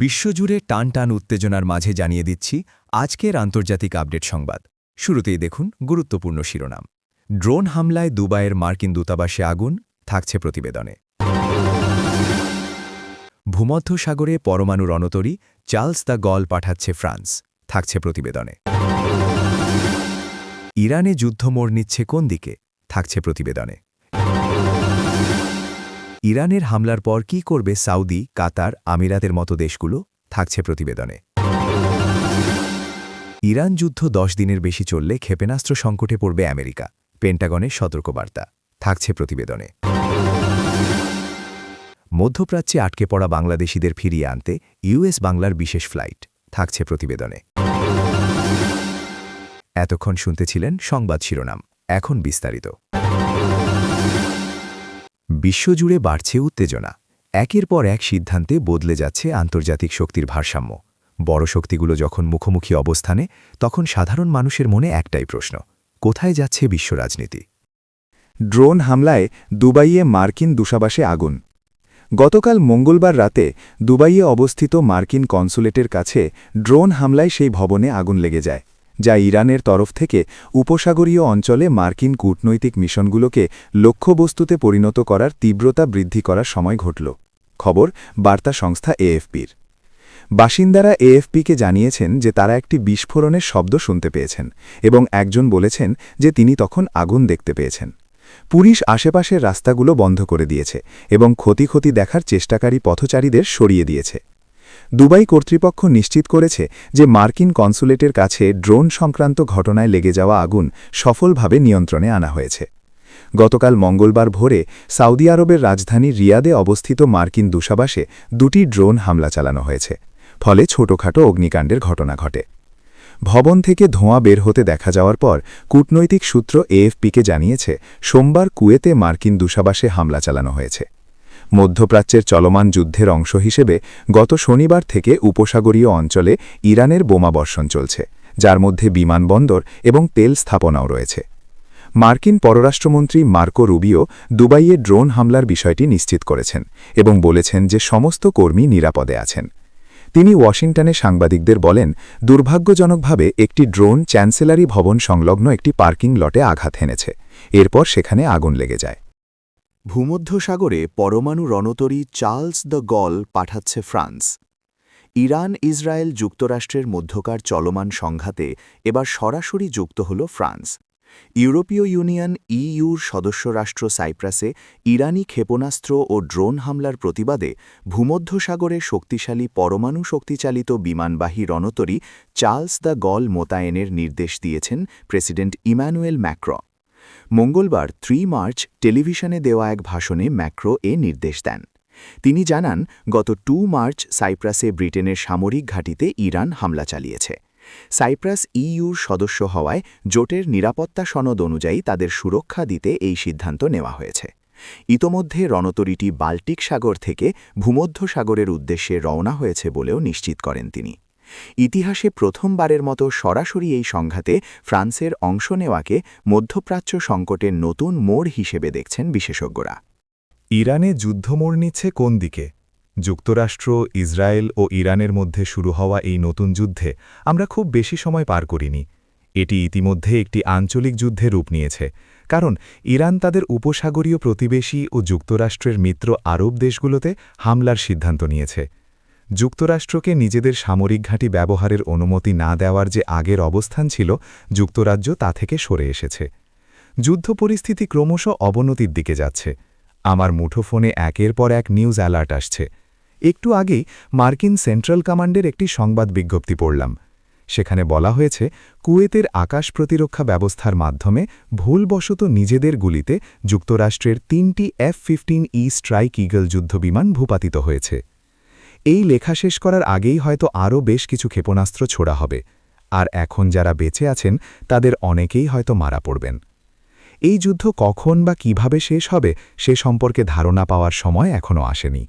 বিশ্বজুড়ে টান টান উত্তেজনার মাঝে জানিয়ে দিচ্ছি আজকের আন্তর্জাতিক আপডেট সংবাদ। শুরুতেই দেখুন গুরুত্বপূর্ণ শিরোনাম। ড্রোন হামলায় দুবাইয়ের মার্কিন দূতাবাসে আগুন, থাকছে প্রতিবেদনে। ভূমধ্যসাগরে পরমাণু রণতরী চার্লস দ্য গল পাঠাচ্ছে ফ্রান্স, থাকছে প্রতিবেদনে। ইরানে যুদ্ধ মোড় নিচ্ছে কোন দিকে, থাকছে প্রতিবেদনে। ইরানের হামলার পর কী করবে সাউদি, কাতার, আমিরাতের মতো দেশগুলো, থাকছে প্রতিবেদনে। ইরান যুদ্ধ 10 দিনের বেশি চললে ক্ষেপণাস্ত্র সংকটে পড়বে আমেরিকা, পেন্টাগনের সতর্কবার্তা, থাকছে প্রতিবেদনে। মধ্যপ্রাচ্যে আটকে পড়া বাংলাদেশিদের ফিরিয়ে আনতে ইউএস বাংলার বিশেষ ফ্লাইট, থাকছে প্রতিবেদনে। এতক্ষণ শুনতেছিলেন সংবাদ শিরোনাম, এখন বিস্তারিত। বিশ্বজুড়ে বাড়ছে উত্তেজনা। একের পর এক সিদ্ধান্তে বদলে যাচ্ছে আন্তর্জাতিক শক্তির ভারসাম্য। বড় শক্তিগুলো যখন মুখোমুখি অবস্থানে, তখন সাধারণ মানুষের মনে একটাই প্রশ্ন: কোথায় যাচ্ছে বিশ্ব রাজনীতি? ড্রোন হামলায় দুবাইয়ে মার্কিন দূতাবাসে আগুন। গতকাল মঙ্গলবার রাতে দুবাইয়ে অবস্থিত মার্কিন কনসুলেটের কাছে ড্রোন হামলায় সেই ভবনে আগুন লেগে যায়, যা ইরানের তরফ থেকে উপসাগরীয় অঞ্চলে মার্কিন কূটনৈতিক মিশনগুলোকে লক্ষ্যবস্তুতে পরিণত করার তীব্রতা বৃদ্ধি করার সময় ঘটল। খবর বার্তা সংস্থা এএফপির। বাসিন্দারা এএফপিকে জানিয়েছেন যে তারা একটি বিস্ফোরণের শব্দ শুনতে পেয়েছেন এবং একজন বলেছেন যে তিনি তখন আগুন দেখতে পেয়েছেন। পুলিশ আশেপাশের রাস্তাগুলো বন্ধ করে দিয়েছে এবং ক্ষতি দেখার চেষ্টাকারী পথচারীদের সরিয়ে দিয়েছে। দুবাই কর্তৃপক্ষ নিশ্চিত করেছে যে মার্কিন কনসুলেটের কাছে ড্রোন সংক্রান্ত ঘটনায় লেগে যাওয়া আগুন সফলভাবে নিয়ন্ত্রণে আনা হয়েছে। গতকাল মঙ্গলবার ভোরে সৌদি আরবের রাজধানী রিয়াদে অবস্থিত মার্কিন দূতাবাসে 2টি ড্রোন হামলা চালানো হয়েছে, ফলে ছোটখাটো অগ্নিকাণ্ডের ঘটনা ঘটে। ভবন থেকে ধোঁয়া বের হতে দেখা যাওয়ার পর কূটনৈতিক সূত্র এএফপিকে জানিয়েছে সোমবার কুয়েতে মার্কিন দূতাবাসে হামলা চালানো হয়েছে। মধ্যপ্রাচ্যের চলমান যুদ্ধের অংশ হিসেবে গত শনিবার থেকে উপসাগরীয় অঞ্চলে ইরানের বোমাবর্ষণ চলছে, যার মধ্যে বিমানবন্দর এবং তেল স্থাপনাও রয়েছে। মার্কিন পররাষ্ট্রমন্ত্রী মার্কো রুবিও দুবাইয়ে ড্রোন হামলার বিষয়টি নিশ্চিত করেছেন এবং বলেছেন যে সমস্ত কর্মী নিরাপদে আছেন। তিনি ওয়াশিংটনে সাংবাদিকদের বলেন, দুর্ভাগ্যজনকভাবে একটি ড্রোন চ্যান্সেলারি ভবন সংলগ্ন একটি পার্কিং লটে আঘাত হেনেছে। এরপর সেখানে আগুন লেগে যায়। ভূমধ্যসাগরে পরমাণু রণতরী চার্লস দ্য গল পাঠাচ্ছে ফ্রান্স। ইরান ইসরায়েল যুক্তরাষ্ট্রের মধ্যকার চলমান সংঘাতে এবার সরাসরি যুক্ত হল ফ্রান্স। ইউরোপীয় ইউনিয়ন ইইউর সদস্যরাষ্ট্র সাইপ্রাসে ইরানি ক্ষেপণাস্ত্র ও ড্রোন হামলার প্রতিবাদে ভূমধ্যসাগরে শক্তিশালী পরমাণু শক্তিচালিত বিমানবাহী রণতরী চার্লস দ্য গল মোতায়েনের নির্দেশ দিয়েছেন প্রেসিডেন্ট ইমানুয়েল ম্যাক্রঁ। মঙ্গলবার 3 মার্চ টেলিভিশনে দেওয়া এক ভাষণে ম্যাক্রঁ এ নির্দেশ দেন। তিনি জানান, গত 2 মার্চ সাইপ্রাসে ব্রিটেনের সামরিক ঘাঁটিতে ইরান হামলা চালিয়েছে। সাইপ্রাস ইইউর সদস্য হওয়ায় জোটের নিরাপত্তা সনদ অনুযায়ী তাদের সুরক্ষা দিতে এই সিদ্ধান্ত নেওয়া হয়েছে। ইতোমধ্যে রণতরীটি বাল্টিক সাগর থেকে ভূমধ্যসাগরের উদ্দেশ্যে রওনা হয়েছে বলেও নিশ্চিত করেন তিনি। ইতিহাসে প্রথমবারের মতো সরাসরি এই সংঘাতে ফ্রান্সের অংশ নেওয়াকে মধ্যপ্রাচ্য সংকটের নতুন মোড় হিসেবে দেখছেন বিশেষজ্ঞরা। ইরানে যুদ্ধ মোড় নিচ্ছে কোন দিকে? যুক্তরাষ্ট্র, ইসরায়েল ও ইরানের মধ্যে শুরু হওয়া এই নতুন যুদ্ধে আমরা খুব বেশি সময় পার করিনি। এটি ইতিমধ্যে একটি আঞ্চলিক যুদ্ধে রূপ নিয়েছে, কারণ ইরান তাদের উপসাগরীয় প্রতিবেশী ও যুক্তরাষ্ট্রের মিত্র আরব দেশগুলোতে হামলার সিদ্ধান্ত নিয়েছে। যুক্তরাষ্ট্রকে নিজেদের সামরিক ঘাঁটি ব্যবহারের অনুমতি না দেওয়ার যে আগের অবস্থান ছিল, যুক্তরাজ্য তা থেকে সরে এসেছে। যুদ্ধ পরিস্থিতি ক্রমশ অবনতির দিকে যাচ্ছে। আমার মুঠোফোনে একের পর এক নিউজ অ্যালার্ট আসছে। একটু আগেই মার্কিন সেন্ট্রাল কমান্ডের একটি সংবাদ বিজ্ঞপ্তি পড়লাম। সেখানে বলা হয়েছে, কুয়েতের আকাশ প্রতিরক্ষা ব্যবস্থার মাধ্যমে ভুলবশত নিজেদের গুলিতে যুক্তরাষ্ট্রের 3টি F-15E স্ট্রাইক ঈগল যুদ্ধবিমান ভূপাতিত হয়েছে। এই লেখা শেষ করার আগেই হয়তো আরও বেশ কিছু ক্ষেপণাস্ত্র ছোড়া হবে, আর এখন যারা বেঁচে আছেন তাদের অনেকেই হয়তো মারা পড়বেন। এই যুদ্ধ কখন বা কিভাবে শেষ হবে সে সম্পর্কে ধারণা পাওয়ার সময় এখনও আসেনি।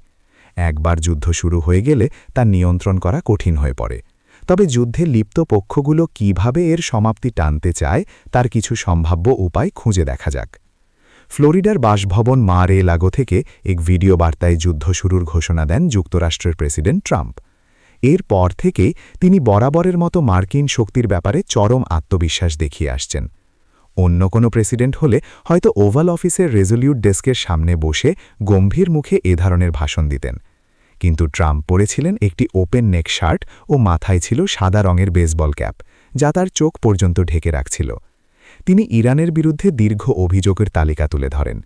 একবার যুদ্ধ শুরু হয়ে গেলে তা নিয়ন্ত্রণ করা কঠিন হয়ে পড়ে। তবে যুদ্ধে লিপ্ত পক্ষগুলো কিভাবে এর সমাপ্তি টানতে চায় তার কিছু সম্ভাব্য উপায় খুঁজে দেখা যাক। ফ্লোরিডার বাসভবন মার-এ-লাগো থেকে এক ভিডিও বার্তায় যুদ্ধ শুরুর ঘোষণা দেন যুক্তরাষ্ট্রের প্রেসিডেন্ট ট্রাম্প। এরপর থেকে তিনি বরাবরের মতো মার্কিন শক্তির ব্যাপারে চরম আত্মবিশ্বাস দেখিয়ে আসছেন। অন্য কোনো প্রেসিডেন্ট হলে হয়তো ওভাল অফিসের রেজলিউট ডেস্কের সামনে বসে গম্ভীর মুখে এ ধরনের ভাষণ দিতেন, কিন্তু ট্রাম্প পরেছিলেন একটি ওপেন নেক শার্ট ও মাথায় ছিল সাদা রঙের বেসবল ক্যাপ, যা তার চোখ পর্যন্ত ঢেকে রাখছিল। তিনি ইরানের বিরুদ্ধে দীর্ঘ অভিযোগের তালিকা তুলে ধরেন।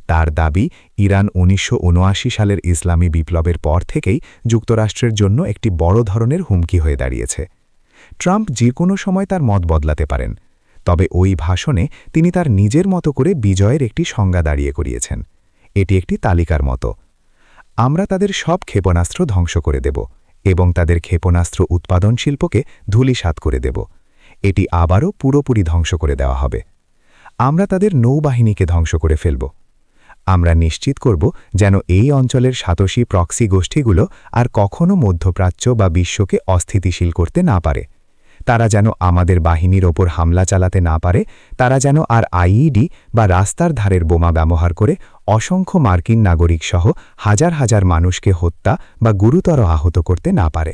তার দাবি, ইরান ১৯৭৯ সালের ইসলামী বিপ্লবের পর থেকেই যুক্তরাষ্ট্রের জন্য একটি বড় ধরনের হুমকি হয়ে দাঁড়িয়েছে। ট্রাম্প যে কোনো সময় তার মত বদলাতে পারেন, তবে ওই ভাষণে তিনি তার নিজের মতো করে বিজয়ের একটি সংজ্ঞা দাঁড়িয়ে করিয়েছেন। এটি একটি তালিকার মতো। আমরা তাদের সব ক্ষেপণাস্ত্র ধ্বংস করে দেব এবং তাদের ক্ষেপণাস্ত্র উৎপাদন শিল্পকে ধূলিসাৎ করে দেব। এটি আবারও পুরোপুরি ধ্বংস করে দেওয়া হবে। আমরা তাদের নৌবাহিনীকে ধ্বংস করে ফেলব। আমরা নিশ্চিত করব যেন এই অঞ্চলের সাতোশি প্রক্সি গোষ্ঠীগুলো আর কখনো মধ্যপ্রাচ্য বা বিশ্বকে অস্থিতিশীল করতে না পারে। তারা যেন আমাদের বাহিনীর ওপর হামলা চালাতে না পারে। তারা যেন আর আইইডি বা রাস্তার ধারের বোমা ব্যবহার করে অসংখ্য মার্কিন নাগরিক সহ হাজার হাজার মানুষকে হত্যা বা গুরুতর আহত করতে না পারে।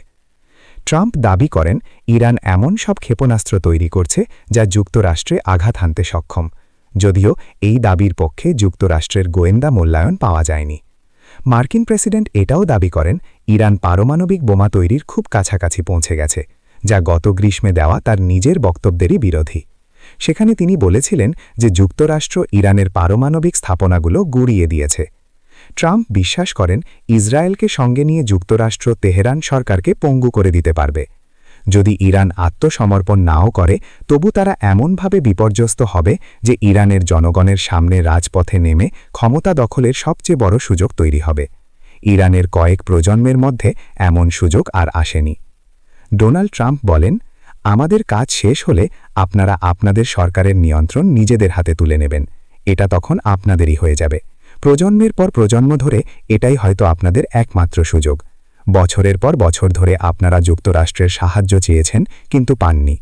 ট্রাম্প দাবি করেন, ইরান এমন সব ক্ষেপণাস্ত্র তৈরি করছে যা যুক্তরাষ্ট্রে আঘাত হানতে সক্ষম, যদিও এই দাবির পক্ষে যুক্তরাষ্ট্রের গোয়েন্দা মূল্যায়ন পাওয়া যায়নি। মার্কিন প্রেসিডেন্ট এটাও দাবি করেন, ইরান পারমাণবিক বোমা তৈরির খুব কাছাকাছি পৌঁছে গেছে, যা গত গ্রীষ্মে দেওয়া তার নিজের বক্তব্যেরই বিরোধী। সেখানে তিনি বলেছিলেন যে যুক্তরাষ্ট্র ইরানের পারমাণবিক স্থাপনাগুলো গুঁড়িয়ে দিয়েছে। ট্রাম্প বিশ্বাস করেন, ইসরায়েলকে সঙ্গে নিয়ে যুক্তরাষ্ট্র তেহরান সরকারকে পঙ্গু করে দিতে পারবে। যদি ইরান আত্মসমর্পণ নাও করে, তবু তারা এমনভাবে বিপর্যস্ত হবে যে ইরানের জনগণের সামনে রাজপথে নেমে ক্ষমতা দখলের সবচেয়ে বড় সুযোগ তৈরি হবে। ইরানের কয়েক প্রজন্মের মধ্যে এমন সুযোগ আর আসেনি। ডোনাল্ড ট্রাম্প বলেন, আমাদের কাজ শেষ হলে আপনারা আপনাদের সরকারের নিয়ন্ত্রণ নিজেদের হাতে তুলে নেবেন। এটা তখন আপনাদেরই হয়ে যাবে। প্রজন্মের পর প্রজন্ম ধরে এটাই হয়তো আপনাদের একমাত্র সুযোগ। বছরের পর বছর ধরে আপনারা যুক্তরাষ্ট্রের সাহায্য চেয়েছেন, কিন্তু পাননি।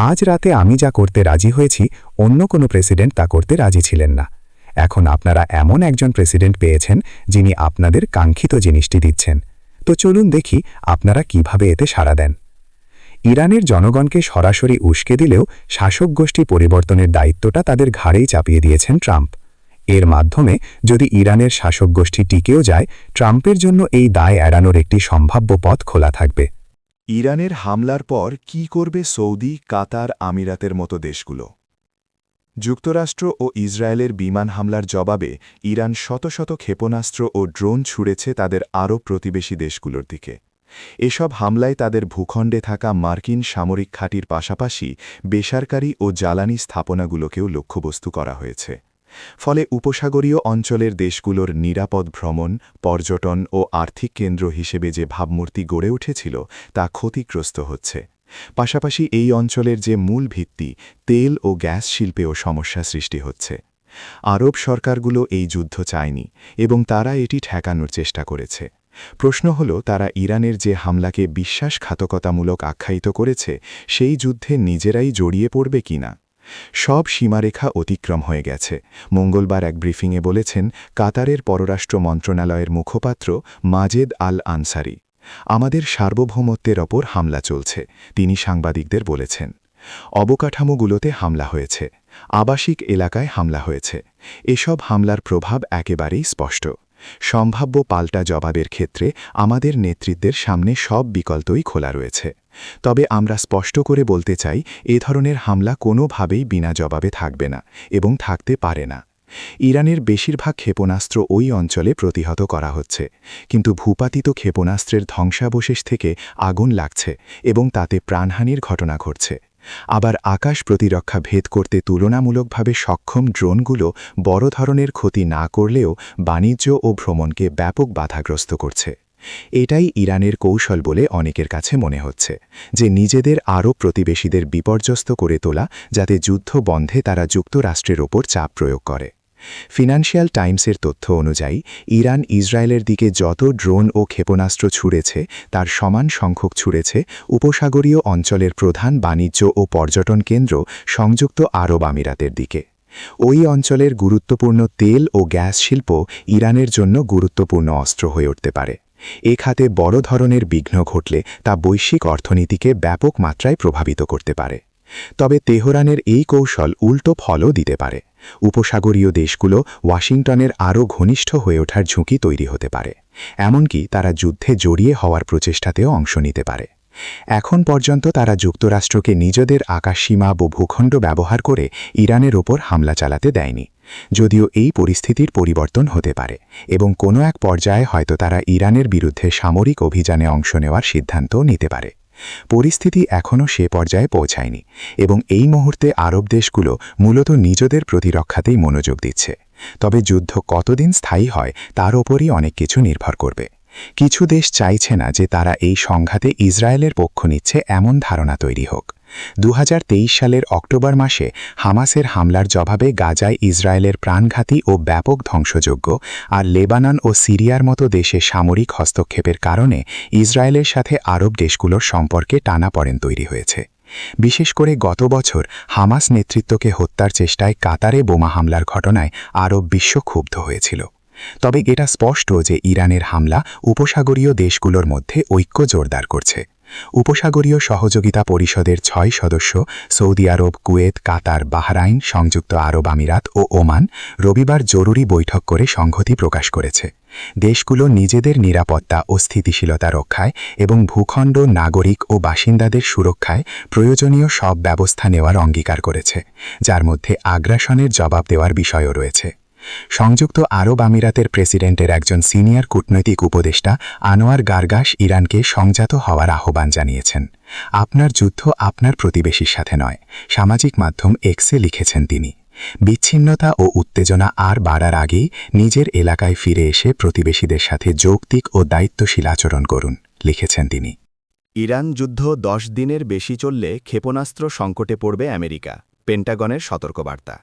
আজ রাতে আমি যা করতে রাজি হয়েছি, অন্য কোনো প্রেসিডেন্ট তা করতে রাজি ছিলেন না। এখন আপনারা এমন একজন প্রেসিডেন্ট পেয়েছেন যিনি আপনাদের কাঙ্ক্ষিত জিনিসটি দিচ্ছেন। তো চলুন দেখি আপনারা কিভাবে এতে সাড়া দেন। ইরানের জনগণকে সরাসরি উস্কে দিলেও শাসক গোষ্ঠী পরিবর্তনের দায়িত্বটা তাদের ঘাড়েই চাপিয়ে দিয়েছেন ট্রাম্প। এর মাধ্যমে যদি ইরানের শাসক গোষ্ঠী টিকেও যায়, ট্রাম্পের জন্য এই দায় এড়ানোর একটি সম্ভাব্য পথ খোলা থাকবে। ইরানের হামলার পর কি করবে সৌদি, কাতার, আমিরাতের মতো দেশগুলো? যুক্তরাষ্ট্র ও ইসরায়েলের বিমান হামলার জবাবে ইরান শত শত ক্ষেপণাস্ত্র ও ড্রোন ছুড়েছে তাদের আরব প্রতিবেশী দেশগুলোর দিকে। এসব হামলায় তাদের ভূখণ্ডে থাকা মার্কিন সামরিক ঘাঁটির পাশাপাশি বেসরকারি ও জ্বালানি স্থাপনাগুলোকেও লক্ষ্যবস্তু করা হয়েছে। ফলে উপসাগরীয় অঞ্চলের দেশগুলোর নিরাপদ ভ্রমণ, পর্যটন ও আর্থিক কেন্দ্র হিসেবে যে ভাবমূর্তি গড়ে উঠেছিল তা ক্ষতিগ্রস্ত হচ্ছে। পাশাপাশি এই অঞ্চলের যে মূল ভিত্তি, তেল ও গ্যাস শিল্পেও সমস্যা সৃষ্টি হচ্ছে। আরব সরকারগুলো এই যুদ্ধ চায়নি এবং তারা এটি ঠেকানোর চেষ্টা করেছে। প্রশ্ন হল, তারা ইরানের যে হামলাকে বিশ্বাসঘাতকতামূলক আখ্যায়িত করেছে, সেই যুদ্ধে নিজেরাই জড়িয়ে পড়বে কিনা? সব সীমারেখা অতিক্রম হয়ে গেছে। মঙ্গলবার এক ব্রিফিংয়ে বলেছেন কাতারের পররাষ্ট্র মন্ত্রণালয়ের মুখপাত্র মাজেদ আল আনসারি, আমাদের সার্বভৌমত্বের ওপর হামলা চলছে। তিনি সাংবাদিকদের বলেছেন, অবকাঠামোগুলোতে হামলা হয়েছে, আবাসিক এলাকায় হামলা হয়েছে। এসব হামলার প্রভাব একেবারেই স্পষ্ট। সম্ভাব্য পাল্টা জবাবের ক্ষেত্রে আমাদের নেতৃত্বের সামনে সব বিকল্পই খোলা রয়েছে। তবে আমরা স্পষ্ট করে বলতে চাই, এ ধরনের হামলা কোনোভাবেই বিনা জবাবে থাকবে না এবং থাকতে পারে না। ইরানের বেশিরভাগ ক্ষেপণাস্ত্র ওই অঞ্চলে প্রতিহত করা হচ্ছে, কিন্তু ভূপাতিত ক্ষেপণাস্ত্রের ধ্বংসাবশেষ থেকে আগুন লাগছে এবং তাতে প্রাণহানির ঘটনা ঘটছে। আবার আকাশ প্রতিরক্ষা ভেদ করতে তুলনামূলকভাবে সক্ষম ড্রোনগুলো বড় ধরনের ক্ষতি না করলেও বাণিজ্য ও ভ্রমণকে ব্যাপক বাধাগ্রস্ত করছে। এটাই ইরানের কৌশল বলে অনেকের কাছে মনে হচ্ছে, যে নিজেদের আরব প্রতিবেশীদের বিপর্যস্ত করে তোলা, যাতে যুদ্ধ বন্ধে তারা যুক্তরাষ্ট্রের ওপর চাপ প্রয়োগ করে। ফিনান্সিয়াল টাইমসের তথ্য অনুযায়ী ইরান ইসরায়েলের দিকে যত ড্রোন ও ক্ষেপণাস্ত্র ছুড়েছে, তার সমান সংখ্যক ছুড়েছে উপসাগরীয় অঞ্চলের প্রধান বাণিজ্য ও পর্যটন কেন্দ্র সংযুক্ত আরব আমিরাতের দিকে। ওই অঞ্চলের গুরুত্বপূর্ণ তেল ও গ্যাস শিল্প ইরানের জন্য গুরুত্বপূর্ণ অস্ত্র হয়ে উঠতে পারে। এ খাতে বড় ধরনের বিঘ্ন ঘটলে তা বৈশ্বিক অর্থনীতিকে ব্যাপক মাত্রায় প্রভাবিত করতে পারে। তবে তেহরানের এই কৌশল উল্টো ফলও দিতে পারে। উপসাগরীয় দেশগুলো ওয়াশিংটনের আরও ঘনিষ্ঠ হয়ে ওঠার ঝুঁকি তৈরি হতে পারে, এমনকি তারা যুদ্ধে জড়িয়ে হওয়ার প্রচেষ্টাতেও অংশ নিতে পারে। এখন পর্যন্ত তারা যুক্তরাষ্ট্রকে নিজেদের আকাশসীমা ও ভূখণ্ড ব্যবহার করে ইরানের ওপর হামলা চালাতে দেয়নি। যদিও এই পরিস্থিতির পরিবর্তন হতে পারে এবং কোনো এক পর্যায়ে হয়তো তারা ইরানের বিরুদ্ধে সামরিক অভিযানে অংশ নেওয়ার সিদ্ধান্তও নিতে পারে। পরিস্থিতি এখনও সে পর্যায়ে পৌঁছায়নি এবং এই মুহূর্তে আরব দেশগুলো মূলত নিজেদের প্রতিরক্ষাতেই মনোযোগ দিচ্ছে। তবে যুদ্ধ কতদিন স্থায়ী হয় তার ওপরই অনেক কিছু নির্ভর করবে। কিছু দেশ চাইছে না যে তারা এই সংঘাতে ইসরায়েলের পক্ষ নিচ্ছে এমন ধারণা তৈরি হোক। 2023 সালের অক্টোবর মাসে হামাসের হামলার জবাবে গাজায় ইসরায়েলের প্রাণঘাতী ও ব্যাপক ধ্বংসযজ্ঞ আর লেবানন ও সিরিয়ার মতো দেশে সামরিক হস্তক্ষেপের কারণে ইসরায়েলের সাথে আরব দেশগুলোর সম্পর্কে টানাপড়েন তৈরি হয়েছে। বিশেষ করে গত বছর হামাস নেতৃত্বকে হত্যার চেষ্টায় কাতারে বোমা হামলার ঘটনায় আরব বিশ্ব ক্ষুব্ধ হয়েছিল। তবে এটা স্পষ্ট যে ইরানের হামলা উপসাগরীয় দেশগুলোর মধ্যে ঐক্য জোরদার করছে। উপসাগরীয় সহযোগিতা পরিষদের 6 সদস্য সৌদি আরব, কুয়েত, কাতার, বাহরাইন, সংযুক্ত আরব আমিরাত ও ওমান রবিবার জরুরি বৈঠক করে সংহতি প্রকাশ করেছে। দেশগুলো নিজেদের নিরাপত্তা ও স্থিতিশীলতা রক্ষায় এবং ভূখণ্ড, নাগরিক ও বাসিন্দাদের সুরক্ষায় প্রয়োজনীয় সব ব্যবস্থা নেওয়ার অঙ্গীকার করেছে, যার মধ্যে আগ্রাসনের জবাব দেওয়ার বিষয়ও রয়েছে। সংযুক্ত আরব আমিরাতের প্রেসিডেন্টের একজন সিনিয়র কূটনৈতিক উপদেষ্টা আনোয়ার গার্গাস ইরানকে সংযত হওয়ার আহ্বান জানিয়েছেন। আপনার যুদ্ধ আপনার প্রতিবেশীর সাথে নয়, সামাজিক মাধ্যম এক্সে লিখেছেন তিনি। বিচ্ছিন্নতা ও উত্তেজনা আর বাড়ার আগেই নিজের এলাকায় ফিরে এসে প্রতিবেশীদের সাথে যৌক্তিক ও দায়িত্বশীল আচরণ করুন, লিখেছেন তিনি। ইরান যুদ্ধ 10 দিনের বেশি চললে ক্ষেপণাস্ত্র সংকটে পড়বে আমেরিকা, পেন্টাগনের সতর্কবার্তা।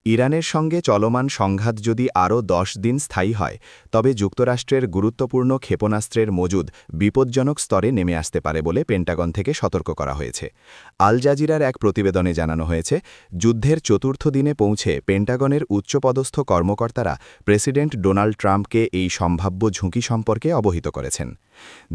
ইরানের সঙ্গে চলমান সংঘাত যদি আরও 10 দিন স্থায়ী হয় তবে যুক্তরাষ্ট্রের গুরুত্বপূর্ণ ক্ষেপণাস্ত্রের মজুদ বিপজ্জনক স্তরে নেমে আসতে পারে বলে পেন্টাগন থেকে সতর্ক করা হয়েছে। আল জাজিরার এক প্রতিবেদনে জানানো হয়েছে, যুদ্ধের চতুর্থ দিনে পৌঁছে পেন্টাগনের উচ্চপদস্থ কর্মকর্তারা প্রেসিডেন্ট ডোনাল্ড ট্রাম্পকে এই সম্ভাব্য ঝুঁকি সম্পর্কে অবহিত করেছেন।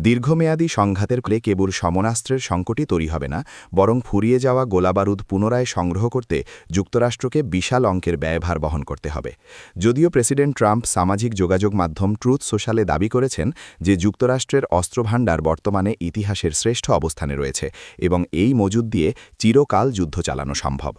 দীর্ঘমেয়াদী সংঘাতের ফলে কেবল সমরাস্ত্রের সংকটই তৈরি হবে না, বরং ফুরিয়ে যাওয়া গোলাবারুদ পুনরায় সংগ্রহ করতে যুক্তরাষ্ট্রকে বিশাল অঙ্কের ব্যয়ভার বহন করতে হবে। যদিও প্রেসিডেন্ট ট্রাম্প সামাজিক যোগাযোগ মাধ্যম ট্রুথ সোশ্যালে দাবি করেছেন যে যুক্তরাষ্ট্রের অস্ত্রভাণ্ডার বর্তমানে ইতিহাসের শ্রেষ্ঠ অবস্থানে রয়েছে এবং এই মজুদ দিয়ে চিরকাল যুদ্ধ চালানো সম্ভব।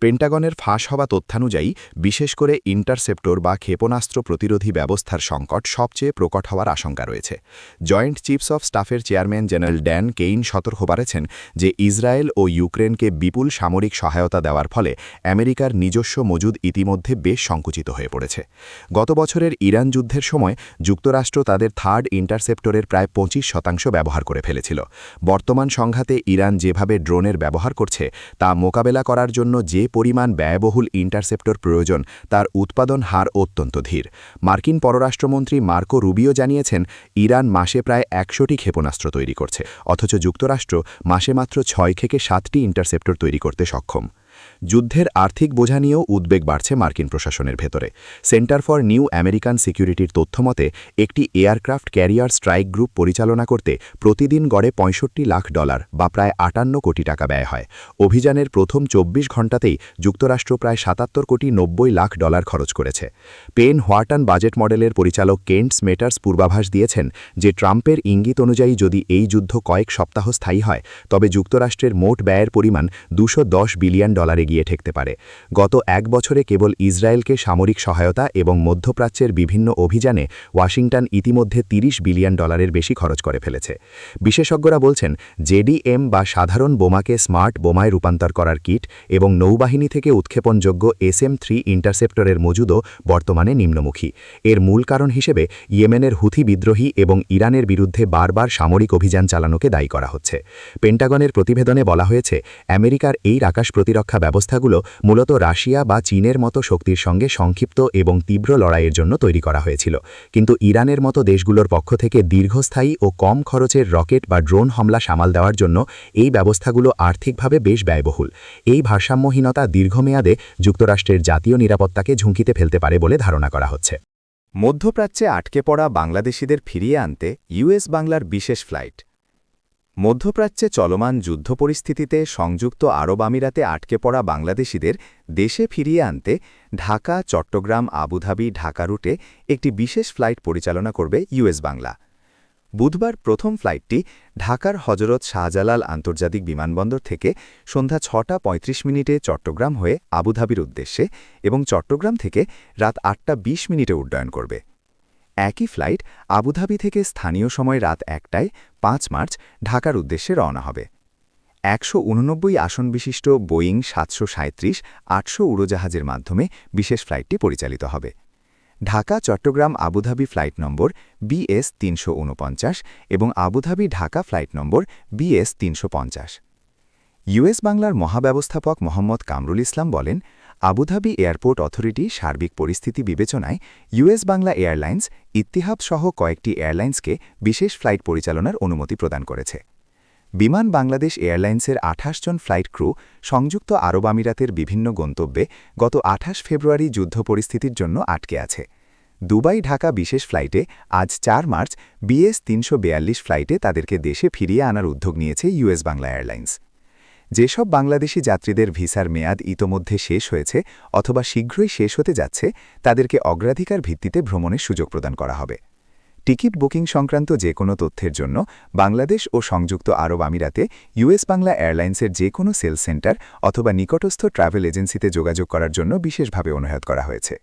পেন্টাগনের ফাঁস হওয়া তথ্যানুযায়ী বিশেষ করে ইন্টারসেপ্টর বা ক্ষেপণাস্ত্র প্রতিরোধী ব্যবস্থার সংকট সবচেয়ে প্রকট হওয়ার আশঙ্কা রয়েছে। জয়েন্ট চিফস অফ স্টাফের চেয়ারম্যান জেনারেল ড্যান কেইন সতর্ক করেছেন যে ইসরায়েল ও ইউক্রেনকে বিপুল সামরিক সহায়তা দেওয়ার ফলে আমেরিকার নিজস্ব মজুদ ইতিমধ্যে বেশ সংকুচিত হয়ে পড়েছে। গত বছরের ইরান যুদ্ধের সময় যুক্তরাষ্ট্র তাদের থার্ড ইন্টারসেপ্টরের প্রায় 25% ব্যবহার করে ফেলেছিল। বর্তমান সংঘাতে ইরান যেভাবে ড্রোনের ব্যবহার করছে তা মোকাবেলা করার জন্য যে পরিমাণ ব্যয়বহুল ইন্টারসেপ্টর প্রয়োজন তার উৎপাদন হার অত্যন্ত ধীর। মার্কিন পররাষ্ট্রমন্ত্রী মার্কো রুবিও জানিয়েছেন, ইরান মাসে প্রায় 100টি ক্ষেপণাস্ত্র তৈরি করছে, অথচ যুক্তরাষ্ট্র মাসে মাত্র 6 থেকে 7টি ইন্টারসেপ্টর তৈরি করতে সক্ষম। যুদ্ধের আর্থিক বোঝা নিয়েও উদ্বেগ বাড়ছে মার্কিন প্রশাসনের ভেতরে। সেন্টার ফর নিউ আমেরিকান সিকিউরিটির তথ্যমতে একটি এয়ারক্রাফট ক্যারিয়ার স্ট্রাইক গ্রুপ পরিচালনা করতে প্রতিদিন গড়ে $65 লাখ বা প্রায় 58 কোটি টাকা ব্যয় হয়। অভিযানের প্রথম 24 ঘণ্টাতেই যুক্তরাষ্ট্র প্রায় $77.90 লাখ খরচ করেছে। পেন হোয়াটন বাজেট মডেলের পরিচালক কেন্ট স্মেটার্স পূর্বাভাস দিয়েছেন যে ট্রাম্পের ইঙ্গিত অনুযায়ী যদি এই যুদ্ধ কয়েক সপ্তাহ স্থায়ী হয় তবে যুক্তরাষ্ট্রের মোট ব্যয়ের পরিমাণ $210 বিলিয়ন এগিয়ে ঠেকতে পারে। গত 1 বছরে কেবল ইসরায়েলকে সামরিক সহায়তা এবং মধ্যপ্রাচ্যের বিভিন্ন অভিযানে ওয়াশিংটন ইতিমধ্যে $30 বিলিয়ন বেশি খরচ করে ফেলেছে। বিশেষজ্ঞরা বলছেন, জেডিএম বা সাধারণ বোমাকে স্মার্ট বোমায় রূপান্তর করার কিট এবং নৌবাহিনী থেকে উৎক্ষেপণযোগ্য SM-3 ইন্টারসেপ্টরের মজুদও বর্তমানে নিম্নমুখী। এর মূল কারণ হিসেবে ইয়েমেনের হুথি বিদ্রোহী এবং ইরানের বিরুদ্ধে বারবার সামরিক অভিযান চালানোকে দায়ী করা হচ্ছে। পেন্টাগনের প্রতিবেদনে বলা হয়েছে, আমেরিকার এই আকাশ প্রতিরক্ষা ব্যবস্থাগুলো মূলত রাশিয়া বা চীনের মতো শক্তির সঙ্গে সংক্ষিপ্ত এবং তীব্র লড়াইয়ের জন্য তৈরি করা হয়েছিল, কিন্তু ইরানের মতো দেশগুলোর পক্ষ থেকে দীর্ঘস্থায়ী ও কম খরচের রকেট বা ড্রোন হামলা সামাল দেওয়ার জন্য এই ব্যবস্থাগুলো আর্থিকভাবে বেশ ব্যয়বহুল। এই ভারসাম্যহীনতা দীর্ঘমেয়াদে যুক্তরাষ্ট্রের জাতীয় নিরাপত্তাকে ঝুঁকিতে ফেলতে পারে বলে ধারণা করা হচ্ছে। মধ্যপ্রাচ্যে আটকে পড়া বাংলাদেশিদের ফিরিয়ে আনতে ইউএস বাংলার বিশেষ ফ্লাইট। মধ্যপ্রাচ্যে চলমান যুদ্ধ পরিস্থিতিতে সংযুক্ত আরব আমিরাতে আটকে পড়া বাংলাদেশিদের দেশে ফিরিয়ে আনতে ঢাকা, চট্টগ্রাম, আবুধাবি, ঢাকা রুটে একটি বিশেষ ফ্লাইট পরিচালনা করবে ইউএস বাংলা। বুধবার প্রথম ফ্লাইটটি ঢাকার হজরত শাহজালাল আন্তর্জাতিক বিমানবন্দর থেকে সন্ধ্যা ৬টা৩৫ চট্টগ্রাম হয়ে আবুধাবির উদ্দেশ্যে এবং চট্টগ্রাম থেকে রাত ৮টা২০ উড্ডয়ন করবে। একই ফ্লাইট আবুধাবি থেকে স্থানীয় সময় রাত ১টায় ৫ মার্চ ঢাকার উদ্দেশ্যে রওনা হবে। ১৮৯ আসন বিশিষ্ট বোয়িং ৭৩৭-৮০০ উড়োজাহাজের মাধ্যমে বিশেষ ফ্লাইটটি পরিচালিত হবে। Dhaka Chittagong Abu Dhabi flight number BS ৩৪৯ এবং Abu Dhabi Dhaka flight number BS ৩৫০। US বাংলার মহাব্যবস্থাপক মোহাম্মদ কামরুল ইসলাম বলেন, আবুধাবি এয়ারপোর্ট অথরিটি সার্বিক পরিস্থিতি বিবেচনায় ইউএস বাংলা এয়ারলাইন্স, ইত্তিহাদ সহ কয়েকটি এয়ারলাইন্সকে বিশেষ ফ্লাইট পরিচালনার অনুমতি প্রদান করেছে। বিমান বাংলাদেশ এয়ারলাইন্সের ২৮ জন ফ্লাইট ক্রু সংযুক্ত আরব আমিরাতের বিভিন্ন গন্তব্যে গত ২৮ ফেব্রুয়ারি যুদ্ধ পরিস্থিতির জন্য আটকে আছে। দুবাই ঢাকা বিশেষ ফ্লাইটে আজ ৪ মার্চ BS ৩৪২ ফ্লাইটে তাদেরকে দেশে ফিরিয়ে আনার উদ্যোগ নিয়েছে ইউএস বাংলা এয়ারলাইন্স। যেসব বাংলাদেশি যাত্রীদের ভিসার মেয়াদ ইতোমধ্যে শেষ হয়েছে অথবা শীঘ্রই শেষ হতে যাচ্ছে, তাদেরকে অগ্রাধিকার ভিত্তিতে ভ্রমণের সুযোগ প্রদান করা হবে। টিকিট বুকিং সংক্রান্ত যে কোনো তথ্যের জন্য বাংলাদেশ ও সংযুক্ত আরব আমিরাতে ইউএস বাংলা এয়ারলাইন্সের যে কোনো সেলস সেন্টার অথবা নিকটস্থ ট্রাভেল এজেন্সিতে যোগাযোগ করার জন্য বিশেষভাবে অনুরোধ করা হয়েছে।